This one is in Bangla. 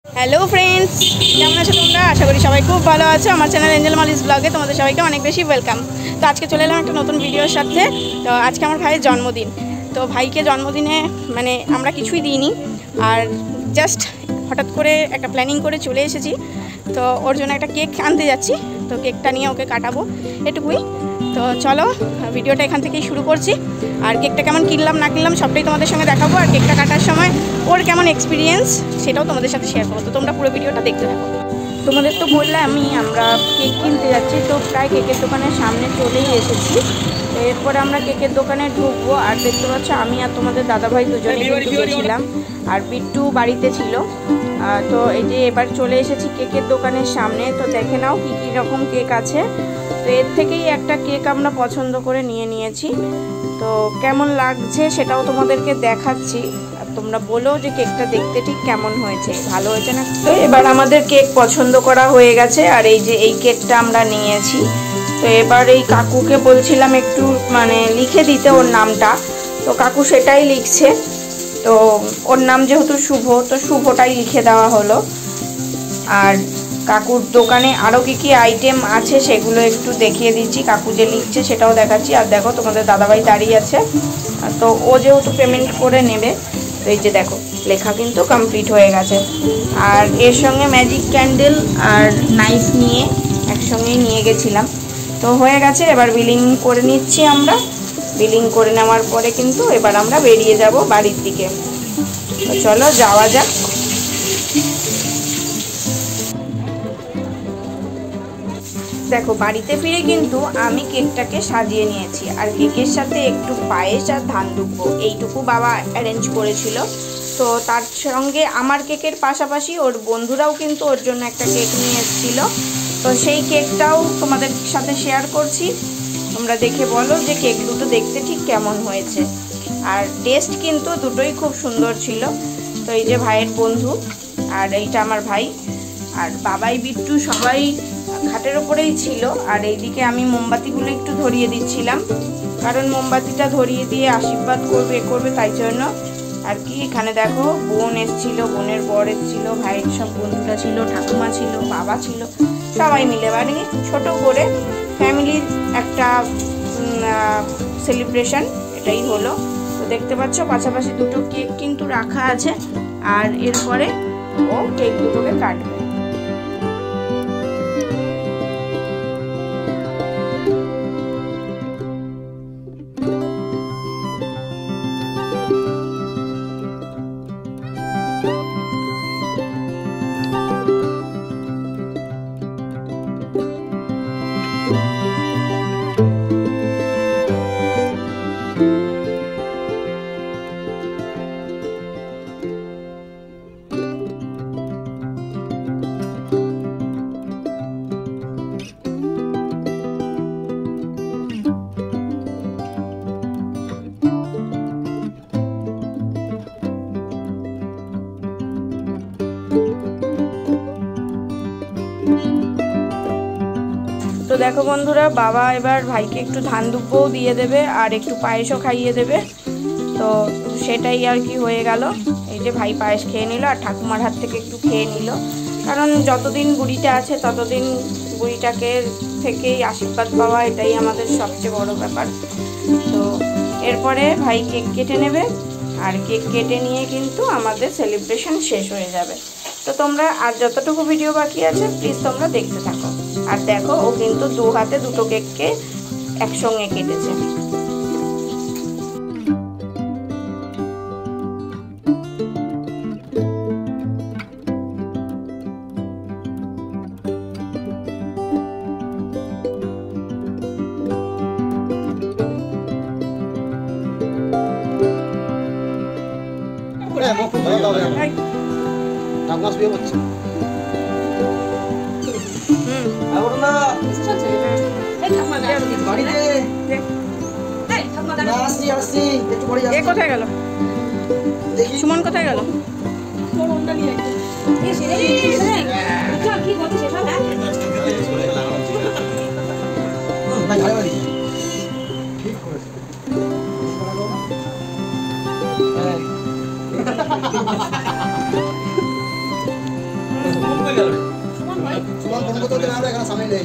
হ্যালো ফ্রেন্ডস, কেমন আছো তোমরা? আশা করি সবাই খুব ভালো আছো। আমার চ্যানেল এঞ্জেল মালিস ব্লগে তোমাদের সবাইকে অনেক বেশি ওয়েলকাম। তো আজকে চলে এলাম একটা নতুন ভিডিওর সাথে। তো আজকে আমার ভাইয়ের জন্মদিন। তো ভাইকে জন্মদিনে মানে আমরা কিছুই দিইনি, আর জাস্ট হঠাৎ করে একটা প্ল্যানিং করে চলে এসেছি। তো ওর জন্য একটা কেক আনতে যাচ্ছি, তো কেকটা নিয়ে ওকে কাটাবো, এটুকুই। তো চলো ভিডিওটা এখান থেকেই শুরু করছি। আর কেকটা কেমন কিনলাম না কিনলাম সবটাই তোমাদের সঙ্গে দেখাবো, আর কেকটা কাটার সময় ওর কেমন এক্সপিরিয়েন্স সেটাও তোমাদের সাথে শেয়ার করবো। তো তোমরা পুরো ভিডিওটা দেখতে থাকো। তোমাদের তো বললাম আমরা কেক কিনতে যাচ্ছি, তো প্রায় কেকের দোকানের সামনে চলেই এসেছি। তো এরপরে আমরা কেকের দোকানে ঢুকবো। আর দেখতে পাচ্ছ আমি আর তোমাদের দাদাভাই দুজনেই কিন্তু গেছিলাম, আর বিট্টু বাড়িতে ছিল। তো এই যে এবার চলে এসেছি কেকের দোকানের সামনে। তো দেখে নাও কী কী রকম কেক আছে। তো এর থেকেই একটা কেক আমরা পছন্দ করে নিয়েছি। তো কেমন লাগছে সেটাও তোমাদেরকে দেখাচ্ছি, আর তোমরা বলো যে কেকটা দেখতে ঠিক কেমন হয়েছে, ভালো হয়েছে না। তো এবার আমাদের কেক পছন্দ করা হয়ে গেছে, আর এই যে এই কেকটা আমরা নিয়েছি। তো এবার এই কাকুকে বলছিলাম একটু মানে লিখে দিতে ওর নামটা, তো কাকু সেটাই লিখছে। তো ওর নাম যেহেতু শুভ, তো শুভটাই লিখে দেওয়া হলো। আর কাকুর দোকানে আরও কী কী আইটেম আছে সেগুলো একটু দেখিয়ে দিচ্ছি, কাকু যে লিখছে সেটাও দেখাচ্ছি। আর দেখো তোমাদের দাদাভাই দাঁড়িয়ে আছে, তো ও যেহেতু পেমেন্ট করে নেবে। তো এই যে দেখো লেখা কিন্তু কমপ্লিট হয়ে গেছে। আর এর সঙ্গে ম্যাজিক ক্যান্ডেল আর নাইফ নিয়ে একসঙ্গেই নিয়ে গেছিলাম। তো হয়ে গেছে, এবার বিলিং করে নিচ্ছি আমরা। বিলিং করে নেওয়ার পরে কিন্তু এবার আমরা বেরিয়ে যাব বাড়ির দিকে। তো চলো যাওয়া যাক। দেখো বাড়িতে ফিরে কিন্তু আমি কেকটাকে সাজিয়ে নিয়েছি, আর কেকের সাথে একটু পায়েস আর ধান দুব্বো এইটুকু বাবা অ্যারেঞ্জ করেছিল। তো তার সঙ্গে আমার কেকের পাশাপাশি ওর বন্ধুরাও কিন্তু ওর জন্য একটা কেক নিয়ে এসেছিলো। তো সেই কেকটাও তোমাদের সাথে শেয়ার করছি, তোমরা দেখে বলো যে কেক দুটো দেখতে ঠিক কেমন হয়েছে। আর টেস্ট কিন্তু দুটোই খুব সুন্দর ছিল। তো এই যে ভাইয়ের বন্ধু, আর এইটা আমার ভাই, আর বাবাই বিট্টু সবাই খাটের ওপরেই ছিল। আর এইদিকে আমি মোমবাতিগুলো একটু ধরিয়ে দিচ্ছিলাম, কারণ মোমবাতিটা ধরিয়ে দিয়ে আশীর্বাদ করবে তাই জন্য আর কি। এখানে দেখো বোন এসেছিল, বোনের বর এসেছিল, ভাইয়ের সব বন্ধুরা ছিল, ঠাকুমা ছিল, বাবা ছিল, সবাই মিলে মানে ছোট করে ফ্যামিলির একটা সেলিব্রেশন এটাই হলো। তো দেখতে পাচ্ছ পাশাপাশি দুটো কেক কিন্তু রাখা আছে, আর এরপরে ও কেক দুটোকে কাটবে। তো দেখো বন্ধুরা, বাবা এবার ভাইকে একটু ধান দুব্বও দিয়ে দেবে আর একটু পায়েসও খাইয়ে দেবে। তো সেটাই আর কি হয়ে গেল। এই যে ভাই পায়েস খেয়ে নিল, আর ঠাকুমার হাত থেকে একটু খেয়ে নিল, কারণ যতদিন বুড়িটা আছে ততদিন বুড়িটাকে থেকেই আশীর্বাদ পাওয়া, এটাই আমাদের সবচেয়ে বড় ব্যাপার। তো এরপরে ভাই কেক কেটে নেবে, আর কেক কেটে নিয়ে কিন্তু আমাদের সেলিব্রেশন শেষ হয়ে যাবে। তো তোমরা আর যতটুকু ভিডিও বাকি আছে প্লিজ তোমরা দেখতে থাকো। আর দেখো ও কিন্তু দু হাতে দুটো কেককে একসঙ্গে কেটেছে। কোথায় গেল সুমন, কোথায় গেল? সুমন ফোন করতে আমরা এখানে সামনে নেই।